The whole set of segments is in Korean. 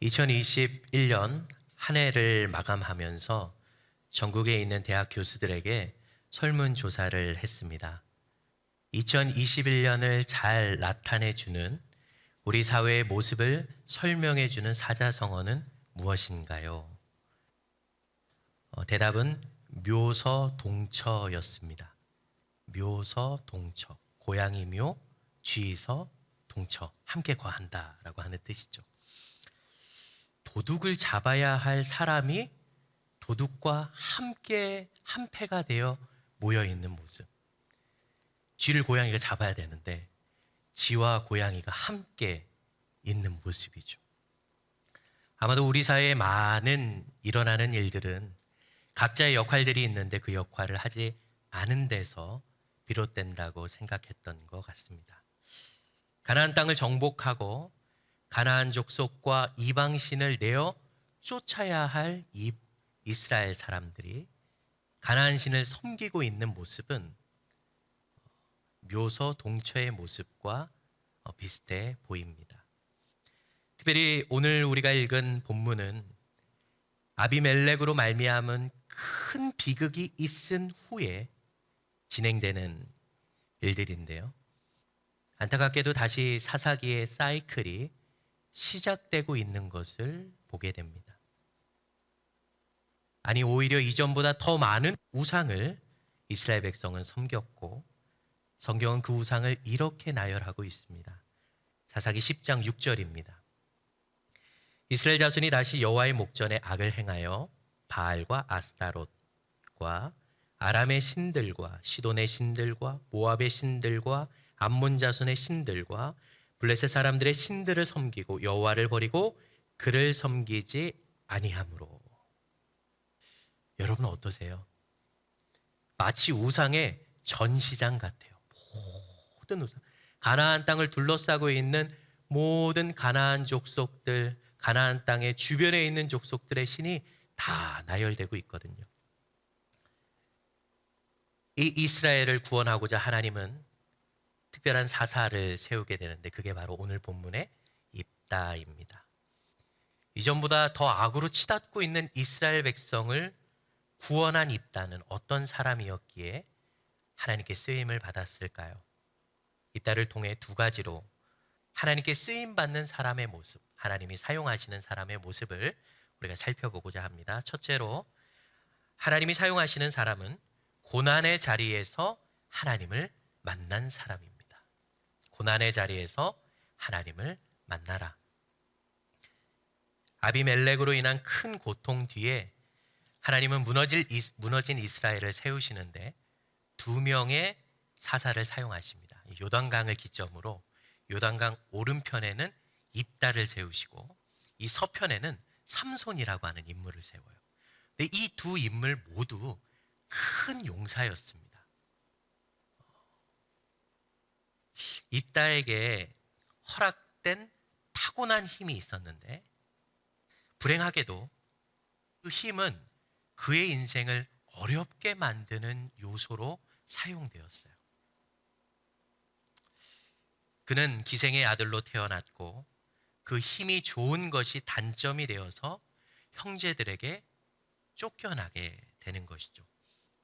2021년 한 해를 마감하면서 전국에 있는 대학 교수들에게 설문조사를 했습니다. 2021년을 잘 나타내주는 우리 사회의 모습을 설명해주는 사자성어는 무엇인가요? 대답은 묘서동처였습니다. 묘서동처, 고양이 묘, 쥐서, 동처, 함께 거한다라고 하는 뜻이죠. 도둑을 잡아야 할 사람이 도둑과 함께 한패가 되어 모여 있는 모습. 쥐를 고양이가 잡아야 되는데 쥐와 고양이가 함께 있는 모습이죠. 아마도 우리 사회에 많은 일어나는 일들은 각자의 역할들이 있는데 그 역할을 하지 않은 데서 비롯된다고 생각했던 것 같습니다. 가나안 땅을 정복하고 가나안 족속과 이방신을 내어 쫓아야 할 이 이스라엘 사람들이 가나안 신을 섬기고 있는 모습은 묘서 동처의 모습과 비슷해 보입니다. 특별히 오늘 우리가 읽은 본문은 아비멜렉으로 말미암은 큰 비극이 있은 후에 진행되는 일들인데요. 안타깝게도 다시 사사기의 사이클이 시작되고 있는 것을 보게 됩니다. 아니, 오히려 이전보다 더 많은 우상을 이스라엘 백성은 섬겼고 성경은 그 우상을 이렇게 나열하고 있습니다. 사사기 10장 6절입니다. 이스라엘 자손이 다시 여호와의 목전에 악을 행하여 바알과 아스타롯과 아람의 신들과 시돈의 신들과 모압의 신들과 암몬 자손의 신들과 블레셋 사람들의 신들을 섬기고 여호와를 버리고 그를 섬기지 아니하므로. 여러분 어떠세요? 마치 우상의 전시장 같아요. 모든 우상, 가나안 땅을 둘러싸고 있는 모든 가나안 족속들, 가나안 땅의 주변에 있는 족속들의 신이 다 나열되고 있거든요. 이 이스라엘을 구원하고자 하나님은 특별한 사사를 세우게 되는데 그게 바로 오늘 본문의 입다입니다. 이전보다 더 악으로 치닫고 있는 이스라엘 백성을 구원한 입다는 어떤 사람이었기에 하나님께 쓰임을 받았을까요? 입다를 통해 두 가지로 하나님께 쓰임받는 사람의 모습, 하나님이 사용하시는 사람의 모습을 우리가 살펴보고자 합니다. 첫째로 하나님이 사용하시는 사람은 고난의 자리에서 하나님을 만난 사람입니다. 고난의 자리에서 하나님을 만나라. 아비멜렉으로 인한 큰 고통 뒤에 하나님은 무너진 이스라엘을 세우시는데 두 명의 사사를 사용하십니다. 요단강을 기점으로 요단강 오른편에는 입다를 세우시고 이 서편에는 삼손이라고 하는 인물을 세워요. 근데 이 두 인물 모두 큰 용사였습니다. 입다에게 허락된 타고난 힘이 있었는데 불행하게도 그 힘은 그의 인생을 어렵게 만드는 요소로 사용되었어요. 그는 기생의 아들로 태어났고 그 힘이 좋은 것이 단점이 되어서 형제들에게 쫓겨나게 되는 것이죠.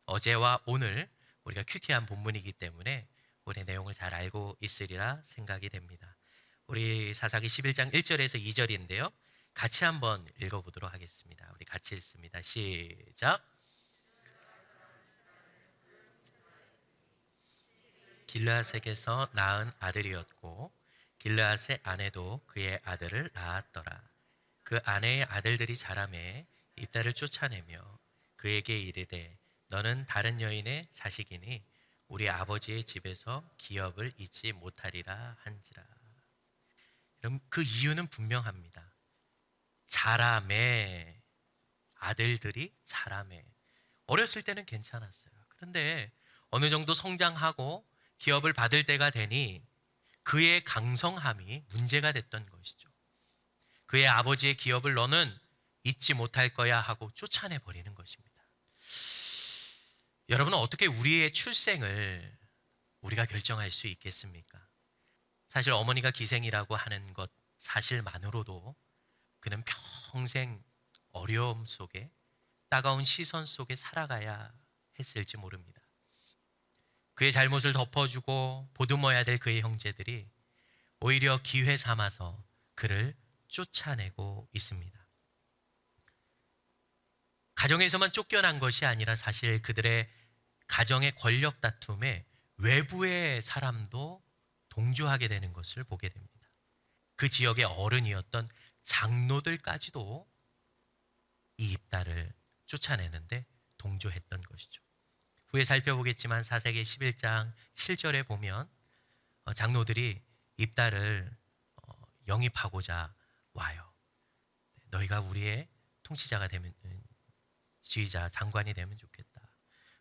어제와 오늘 우리가 큐티한 본문이기 때문에 우리 내용을 잘 알고 있으리라 생각이 됩니다. 우리 사사기 11장 1절에서 2절인데요. 같이 한번 읽어보도록 하겠습니다. 우리 같이 읽습니다. 시작. 길르앗에게서 낳은 아들이었고 길르앗의 아내도 그의 아들을 낳았더라. 그 아내의 아들들이 자라매 입다를 쫓아내며 그에게 이르되 너는 다른 여인의 자식이니 우리 아버지의 집에서 기업을 잊지 못하리라 한지라. 그럼 그 이유는 분명합니다. 자라매, 아들들이 자라매. 어렸을 때는 괜찮았어요. 그런데 어느 정도 성장하고 기업을 받을 때가 되니 그의 강성함이 문제가 됐던 것이죠. 그의 아버지의 기업을 너는 잊지 못할 거야 하고 쫓아내 버리는 것입니다. 여러분은 어떻게 우리의 출생을 우리가 결정할 수 있겠습니까? 사실 어머니가 기생이라고 하는 것 사실만으로도 그는 평생 어려움 속에 따가운 시선 속에 살아가야 했을지 모릅니다. 그의 잘못을 덮어주고 보듬어야 될 그의 형제들이 오히려 기회 삼아서 그를 쫓아내고 있습니다. 가정에서만 쫓겨난 것이 아니라 사실 그들의 가정의 권력 다툼에 외부의 사람도 동조하게 되는 것을 보게 됩니다. 그 지역의 어른이었던 장로들까지도 이 입다를 쫓아내는데 동조했던 것이죠. 후에 살펴보겠지만 사사기 11장 7절에 보면 장로들이 입다를 영입하고자 와요. 너희가 우리의 통치자가 되면, 지휘자, 장관이 되면 좋겠다.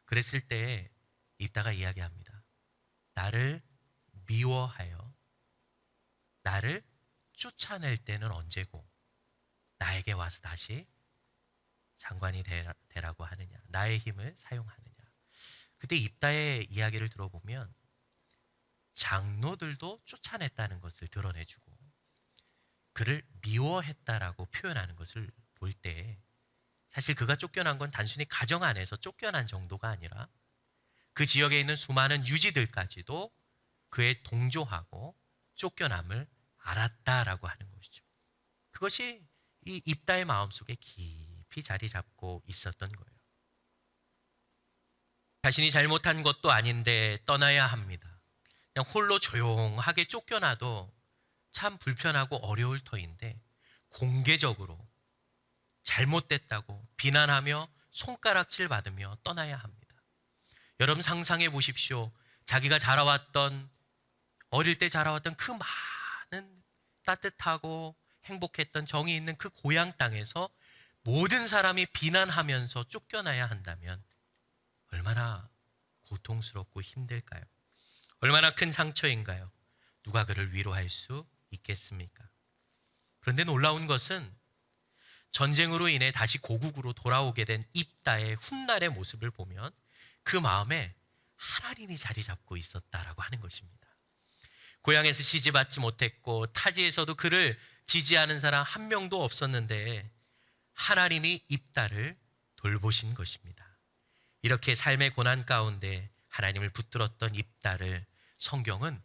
그랬을 때 입다가 이야기합니다. 나를 미워하여 나를 쫓아낼 때는 언제고 나에게 와서 다시 장관이 되라고 하느냐, 나의 힘을 사용하느냐. 그때 입다의 이야기를 들어보면 장로들도 쫓아냈다는 것을 드러내주고 그를 미워했다라고 표현하는 것을 볼 때 사실 그가 쫓겨난 건 단순히 가정 안에서 쫓겨난 정도가 아니라 그 지역에 있는 수많은 유지들까지도 그의 동조하고 쫓겨남을 알았다라고 하는 것이죠. 그것이 이 입다의 마음속에 깊이 자리 잡고 있었던 거예요. 자신이 잘못한 것도 아닌데 떠나야 합니다. 그냥 홀로 조용하게 쫓겨나도 참 불편하고 어려울 터인데 공개적으로 잘못됐다고 비난하며 손가락질 받으며 떠나야 합니다. 여러분 상상해 보십시오. 자기가 자라왔던, 어릴 때 자라왔던 그 많은 따뜻하고 행복했던 정이 있는 그 고향 땅에서 모든 사람이 비난하면서 쫓겨나야 한다면 얼마나 고통스럽고 힘들까요? 얼마나 큰 상처인가요? 누가 그를 위로할 수 있겠습니까? 그런데 놀라운 것은 전쟁으로 인해 다시 고국으로 돌아오게 된 입다의 훗날의 모습을 보면 그 마음에 하나님이 자리 잡고 있었다라고 하는 것입니다. 고향에서 지지받지 못했고 타지에서도 그를 지지하는 사람 한 명도 없었는데 하나님이 입다를 돌보신 것입니다. 이렇게 삶의 고난 가운데 하나님을 붙들었던 입다를 성경은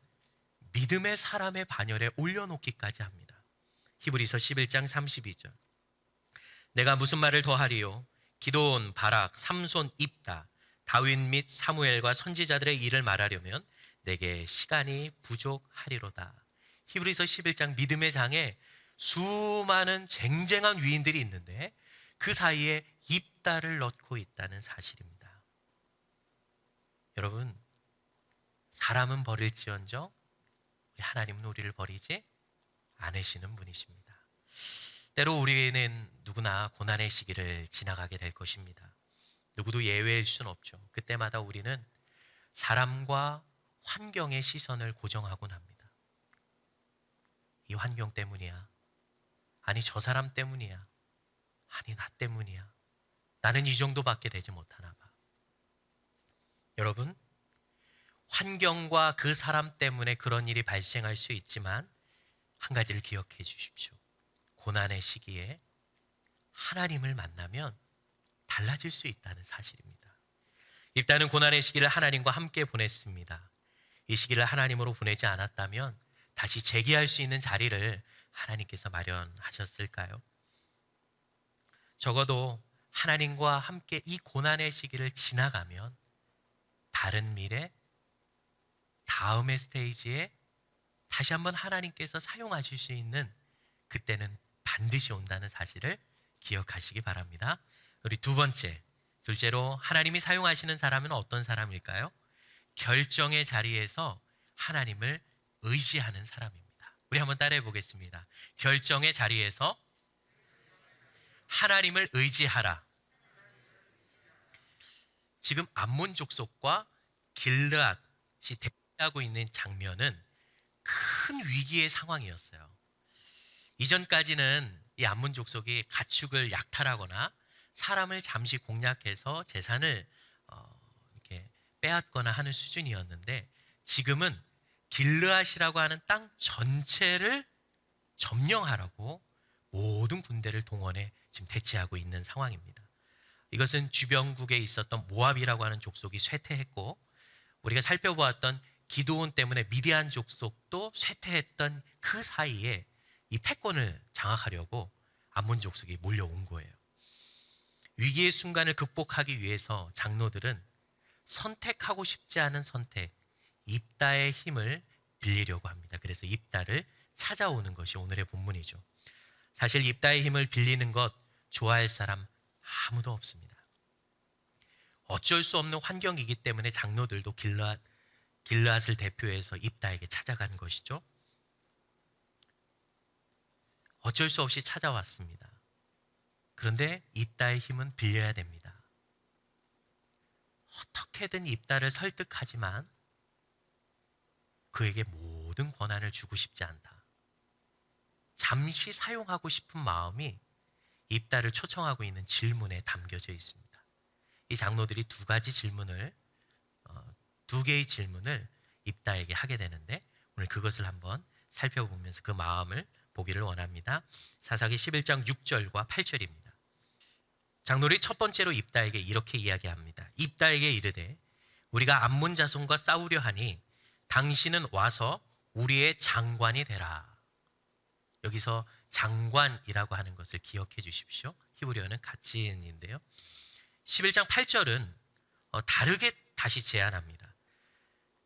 믿음의 사람의 반열에 올려놓기까지 합니다. 히브리서 11장 32절. 내가 무슨 말을 더하리요? 기드온, 바락, 삼손, 입다, 다윗 및 사무엘과 선지자들의 일을 말하려면 내게 시간이 부족하리로다. 히브리서 11장 믿음의 장에 수많은 쟁쟁한 위인들이 있는데 그 사이에 입다를 넣고 있다는 사실입니다. 여러분, 사람은 버릴지언정 하나님은 우리를 버리지 않으시는 분이십니다. 때로 우리는 누구나 고난의 시기를 지나가게 될 것입니다. 누구도 예외일 수는 없죠. 그때마다 우리는 사람과 환경의 시선을 고정하곤 합니다. 이 환경 때문이야. 아니 저 사람 때문이야. 아니 나 때문이야. 나는 이 정도밖에 되지 못하나 봐. 여러분, 환경과 그 사람 때문에 그런 일이 발생할 수 있지만 한 가지를 기억해 주십시오. 고난의 시기에 하나님을 만나면 달라질 수 있다는 사실입니다. 입다는 고난의 시기를 하나님과 함께 보냈습니다. 이 시기를 하나님으로 보내지 않았다면 다시 재기할 수 있는 자리를 하나님께서 마련하셨을까요? 적어도 하나님과 함께 이 고난의 시기를 지나가면 다른 미래, 다음의 스테이지에 다시 한번 하나님께서 사용하실 수 있는 그때는 반드시 온다는 사실을 기억하시기 바랍니다. 우리 둘째로 하나님이 사용하시는 사람은 어떤 사람일까요? 결정의 자리에서 하나님을 의지하는 사람입니다. 우리 한번 따라해 보겠습니다. 결정의 자리에서 하나님을 의지하라. 지금 암몬 족속과 길르앗이 대치하고 있는 장면은 큰 위기의 상황이었어요. 이전까지는 이 암몬 족속이 가축을 약탈하거나 사람을 잠시 공략해서 재산을 이렇게 빼앗거나 하는 수준이었는데 지금은 길르앗이라고 하는 땅 전체를 점령하라고 모든 군대를 동원해 지금 대치하고 있는 상황입니다. 이것은 주변국에 있었던 모압이라고 하는 족속이 쇠퇴했고, 우리가 살펴보았던 기드온 때문에 미디안 족속도 쇠퇴했던 그 사이에 이 패권을 장악하려고 암몬 족속이 몰려온 거예요. 위기의 순간을 극복하기 위해서 장로들은 선택하고 싶지 않은 선택, 입다의 힘을 빌리려고 합니다. 그래서 입다를 찾아오는 것이 오늘의 본문이죠. 사실 입다의 힘을 빌리는 것 좋아할 사람 아무도 없습니다. 어쩔 수 없는 환경이기 때문에 장로들도 길르앗을 대표해서 입다에게 찾아간 것이죠. 어쩔 수 없이 찾아왔습니다. 그런데 입다의 힘은 빌려야 됩니다. 어떻게든 입다를 설득하지만 그에게 모든 권한을 주고 싶지 않다. 잠시 사용하고 싶은 마음이 입다를 초청하고 있는 질문에 담겨져 있습니다. 이 장로들이 두 개의 질문을 입다에게 하게 되는데, 오늘 그것을 한번 살펴보면서 그 마음을 보기를 원합니다. 사사기 11장 6절과 8절입니다. 장로들이 첫 번째로 입다에게 이렇게 이야기합니다. 입다에게 이르되 우리가 암몬 자손과 싸우려 하니 당신은 와서 우리의 장관이 되라. 여기서 장관이라고 하는 것을 기억해 주십시오. 히브리어는 가치인인데요. 11장 8절은 다르게 다시 제안합니다.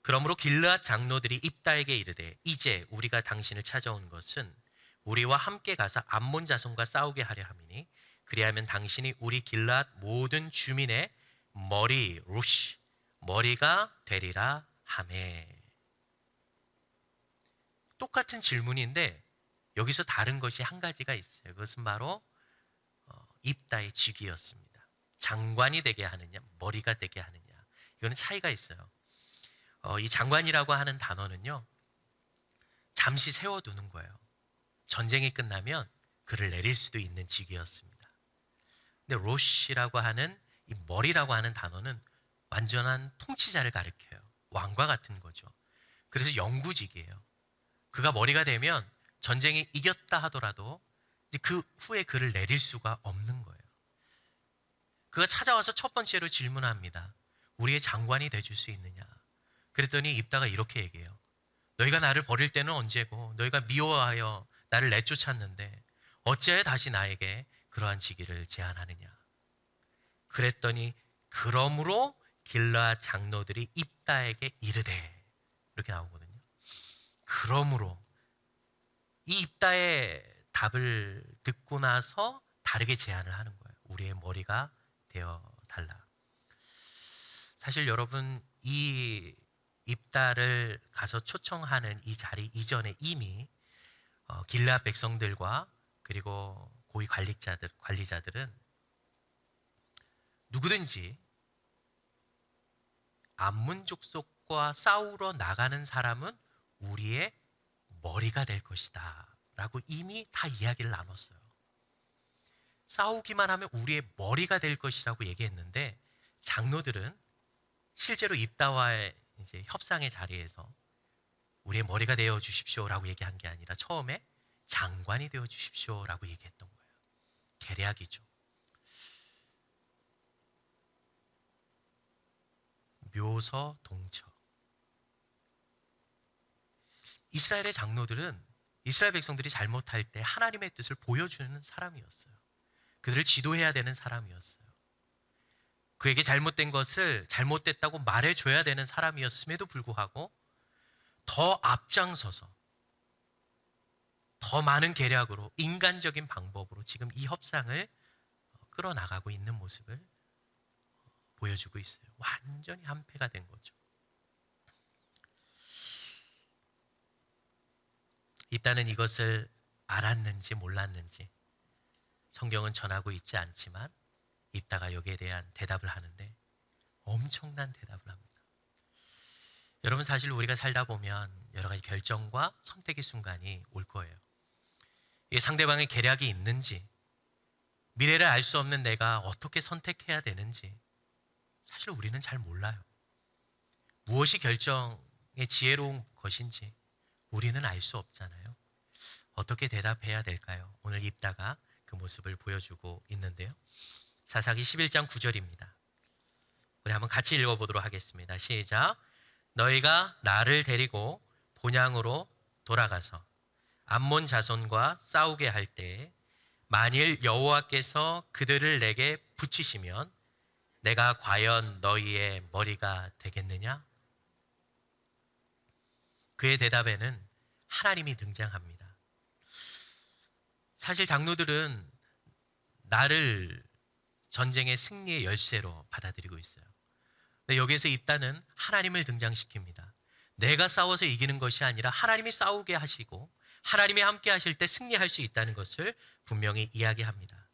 그러므로 길르앗 장로들이 입다에게 이르되 이제 우리가 당신을 찾아온 것은 우리와 함께 가서 암몬 자손과 싸우게 하려 함이니 그리하면 당신이 우리 길르앗 모든 주민의 머리가 되리라 하매. 똑같은 질문인데 여기서 다른 것이 한 가지가 있어요. 그것은 바로 입다의 직위였습니다. 장관이 되게 하느냐, 머리가 되게 하느냐, 이거는 차이가 있어요. 이 장관이라고 하는 단어는요, 잠시 세워두는 거예요. 전쟁이 끝나면 그를 내릴 수도 있는 직위였습니다. 근데 로시라고 하는 이 머리라고 하는 단어는 완전한 통치자를 가리켜요. 왕과 같은 거죠. 그래서 영구직이에요. 그가 머리가 되면 전쟁이 이겼다 하더라도 이제 그 후에 그를 내릴 수가 없는 거예요. 그가 찾아와서 첫 번째로 질문합니다. 우리의 장관이 돼줄 수 있느냐? 그랬더니 입다가 이렇게 얘기해요. 너희가 나를 버릴 때는 언제고 너희가 미워하여 나를 내쫓았는데 어찌하여 다시 나에게 그러한 직위를 제안하느냐? 그랬더니 그러므로 길르앗 장로들이 입다에게 이르되, 이렇게 나오거든요. 그러므로 이 입다의 답을 듣고 나서 다르게 제안을 하는 거예요. 우리의 머리가 되어 달라. 사실 여러분, 이 입다를 가서 초청하는 이 자리 이전에 이미 길르앗 백성들과 그리고 고위 관리자들은 누구든지 암몬 족속과 싸우러 나가는 사람은 우리의 머리가 될 것이다 라고 이미 다 이야기를 나눴어요. 싸우기만 하면 우리의 머리가 될 것이라고 얘기했는데, 장로들은 실제로 입다와의 이제 협상의 자리에서 우리의 머리가 되어 주십시오라고 얘기한 게 아니라 처음에 장관이 되어 주십시오라고 얘기했던 거예요. 계략이죠. 묘서 동처. 이스라엘의 장로들은 이스라엘 백성들이 잘못할 때 하나님의 뜻을 보여주는 사람이었어요. 그들을 지도해야 되는 사람이었어요. 그에게 잘못된 것을 잘못됐다고 말해줘야 되는 사람이었음에도 불구하고 더 앞장서서 더 많은 계략으로, 인간적인 방법으로 지금 이 협상을 끌어나가고 있는 모습을 보여주고 있어요. 완전히 한패가 된 거죠. 입다는 이것을 알았는지 몰랐는지 성경은 전하고 있지 않지만 입다가 여기에 대한 대답을 하는데 엄청난 대답을 합니다. 여러분, 사실 우리가 살다 보면 여러 가지 결정과 선택의 순간이 올 거예요. 이게 상대방의 계략이 있는지, 미래를 알 수 없는 내가 어떻게 선택해야 되는지 사실 우리는 잘 몰라요. 무엇이 결정의 지혜로운 것인지 우리는 알 수 없잖아요. 어떻게 대답해야 될까요? 오늘 입다가 그 모습을 보여주고 있는데요. 사사기 11장 9절입니다. 우리 한번 같이 읽어보도록 하겠습니다. 시작. 너희가 나를 데리고 본향으로 돌아가서 암몬 자손과 싸우게 할 때 만일 여호와께서 그들을 내게 붙이시면 내가 과연 너희의 머리가 되겠느냐? 그의 대답에는 하나님이 등장합니다. 사실 장로들은 나를 전쟁의 승리의 열쇠로 받아들이고 있어요. 근데 여기에서 입다는 하나님을 등장시킵니다. 내가 싸워서 이기는 것이 아니라 하나님이 싸우게 하시고 하나님이 함께 하실 때 승리할 수 있다는 것을 분명히 이야기합니다.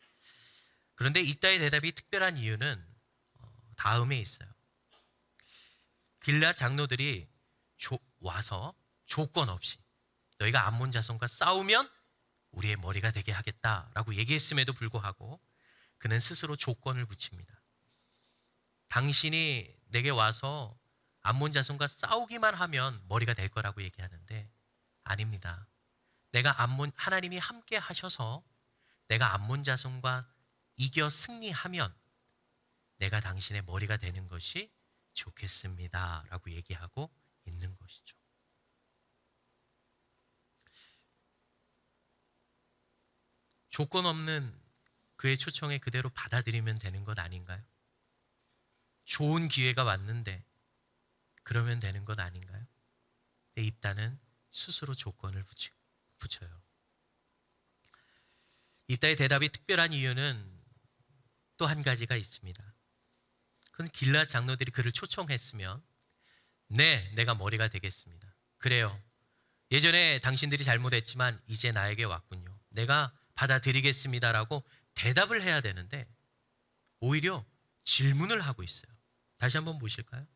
그런데 입다의 대답이 특별한 이유는 다음에 있어요. 길앗 장로들이 와서 조건 없이 너희가 암몬 자손과 싸우면 우리의 머리가 되게 하겠다라고 얘기했음에도 불구하고 그는 스스로 조건을 붙입니다. 당신이 내게 와서 암몬 자손과 싸우기만 하면 머리가 될 거라고 얘기하는데 아닙니다. 하나님이 함께 하셔서 내가 암몬 자손과 이겨 승리하면 내가 당신의 머리가 되는 것이 좋겠습니다 라고 얘기하고 있는 것이죠. 조건 없는 그의 초청에 그대로 받아들이면 되는 것 아닌가요? 좋은 기회가 왔는데 그러면 되는 것 아닌가요? 근데 입다는 스스로 조건을 붙여요. 입다의 대답이 특별한 이유는 또 한 가지가 있습니다. 그건 길앗 장로들이 그를 초청했으면 네, 내가 머리가 되겠습니다. 그래요. 예전에 당신들이 잘못했지만 이제 나에게 왔군요. 내가 받아들이겠습니다라고 대답을 해야 되는데 오히려 질문을 하고 있어요. 다시 한번 보실까요?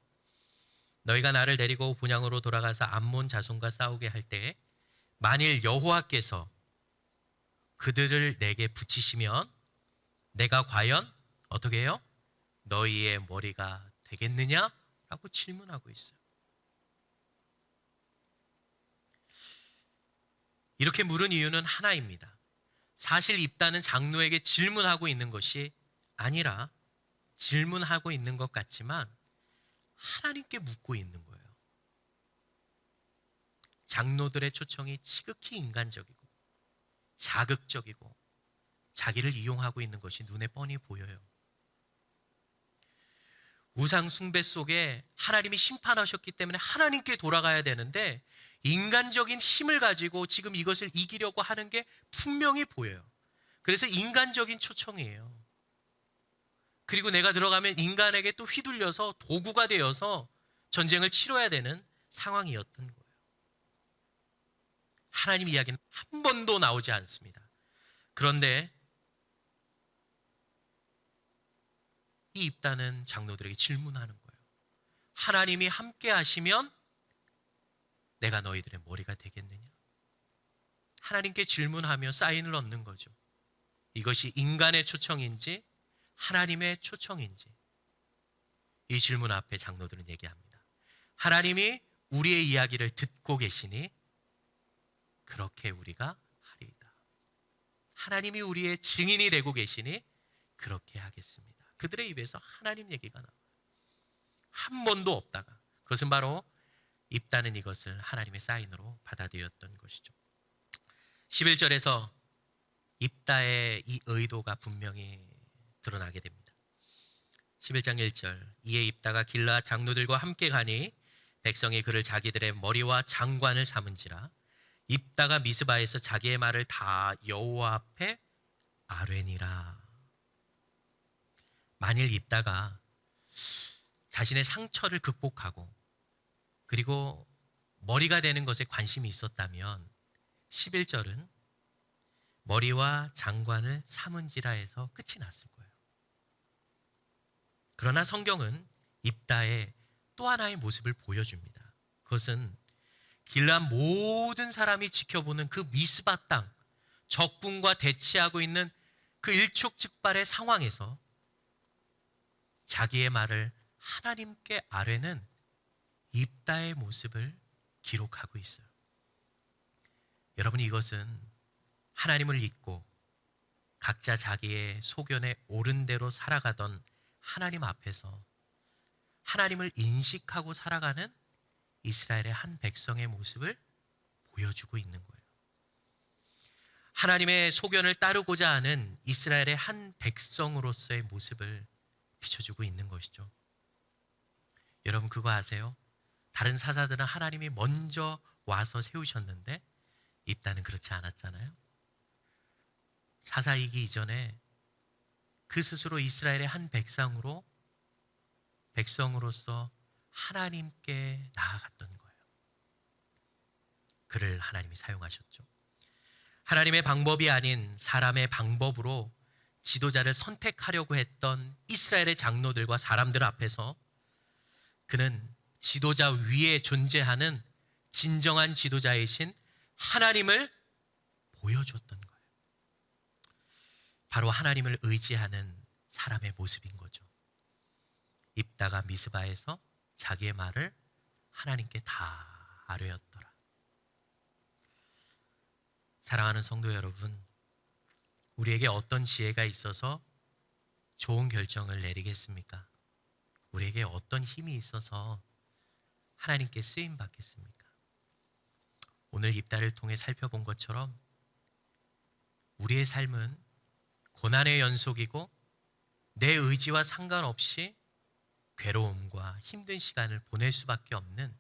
너희가 나를 데리고 본향으로 돌아가서 암몬 자손과 싸우게 할 때 만일 여호와께서 그들을 내게 붙이시면 내가 과연 어떻게 해요? 너희의 머리가 되겠느냐? 라고 질문하고 있어요. 이렇게 물은 이유는 하나입니다. 사실 입다는 장로에게 질문하고 있는 것이 아니라 질문하고 있는 것 같지만 하나님께 묻고 있는 거예요. 장로들의 초청이 지극히 인간적이고 자극적이고 자기를 이용하고 있는 것이 눈에 뻔히 보여요. 우상 숭배 속에 하나님이 심판하셨기 때문에 하나님께 돌아가야 되는데 인간적인 힘을 가지고 지금 이것을 이기려고 하는 게 분명히 보여요. 그래서 인간적인 초청이에요. 그리고 내가 들어가면 인간에게 또 휘둘려서 도구가 되어서 전쟁을 치러야 되는 상황이었던 거예요. 하나님 이야기는 한 번도 나오지 않습니다. 그런데 이 입다는 장로들에게 질문하는 거예요. 하나님이 함께 하시면 내가 너희들의 머리가 되겠느냐? 하나님께 질문하며 사인을 얻는 거죠. 이것이 인간의 초청인지 하나님의 초청인지 이 질문 앞에 장로들은 얘기합니다. 하나님이 우리의 이야기를 듣고 계시니 그렇게 우리가 하리이다. 하나님이 우리의 증인이 되고 계시니 그렇게 하겠습니다. 그들의 입에서 하나님 얘기가 나와요. 한 번도 없다가 그것은 바로 입다는 이것을 하나님의 사인으로 받아들였던 것이죠. 11절에서 입다의 이 의도가 분명히 드러나게 됩니다. 11장 1절 이에 입다가 길앗 장로들과 함께 가니 백성이 그를 자기들의 머리와 장관을 삼은지라 입다가 미스바에서 자기의 말을 다 여호와 앞에 아뢰니라. 만일 입다가 자신의 상처를 극복하고 그리고 머리가 되는 것에 관심이 있었다면 11절은 머리와 장관을 삼은지라에서 끝이 났을 거예요. 그러나 성경은 입다의 또 하나의 모습을 보여줍니다. 그것은 길앗 모든 사람이 지켜보는 그 미스바 땅, 적군과 대치하고 있는 그 일촉즉발의 상황에서 자기의 말을 하나님께 아뢰는 입다의 모습을 기록하고 있어요. 여러분 이것은 하나님을 잊고 각자 자기의 소견에 옳은 대로 살아가던 하나님 앞에서 하나님을 인식하고 살아가는 이스라엘의 한 백성의 모습을 보여주고 있는 거예요. 하나님의 소견을 따르고자 하는 이스라엘의 한 백성으로서의 모습을 비춰주고 있는 것이죠. 여러분 그거 아세요? 다른 사사들은 하나님이 먼저 와서 세우셨는데 입다는 그렇지 않았잖아요. 사사이기 이전에 그 스스로 이스라엘의 한 백성으로서 하나님께 나아갔던 거예요. 그를 하나님이 사용하셨죠. 하나님의 방법이 아닌 사람의 방법으로 지도자를 선택하려고 했던 이스라엘의 장로들과 사람들 앞에서 그는 지도자 위에 존재하는 진정한 지도자이신 하나님을 보여줬던 거예요. 바로 하나님을 의지하는 사람의 모습인 거죠. 입다가 미스바에서 자기의 말을 하나님께 다 아뢰었더라. 사랑하는 성도 여러분, 우리에게 어떤 지혜가 있어서 좋은 결정을 내리겠습니까? 우리에게 어떤 힘이 있어서 하나님께 쓰임 받겠습니까? 오늘 입다를 통해 살펴본 것처럼 우리의 삶은 고난의 연속이고 내 의지와 상관없이 괴로움과 힘든 시간을 보낼 수밖에 없는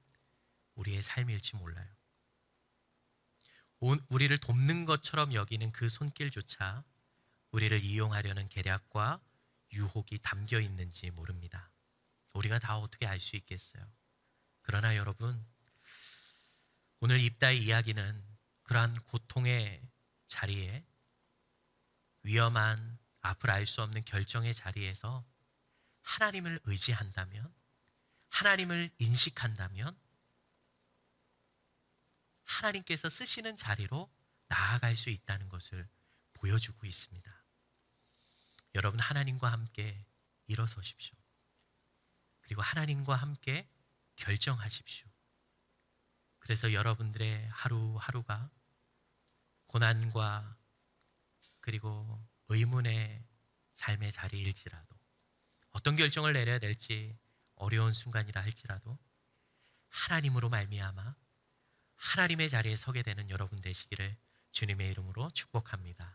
우리의 삶일지 몰라요. 우리를 돕는 것처럼 여기는 그 손길조차 우리를 이용하려는 계략과 유혹이 담겨 있는지 모릅니다. 우리가 다 어떻게 알 수 있겠어요? 그러나 여러분, 오늘 입다의 이야기는 그러한 고통의 자리에, 위험한 앞을 알 수 없는 결정의 자리에서 하나님을 의지한다면, 하나님을 인식한다면 하나님께서 쓰시는 자리로 나아갈 수 있다는 것을 보여주고 있습니다. 여러분, 하나님과 함께 일어서십시오. 그리고 하나님과 함께 결정하십시오. 그래서 여러분들의 하루하루가 고난과 그리고 의문의 삶의 자리일지라도, 어떤 결정을 내려야 될지 어려운 순간이라 할지라도 하나님으로 말미암아 하나님의 자리에 서게 되는 여러분 되시기를 주님의 이름으로 축복합니다.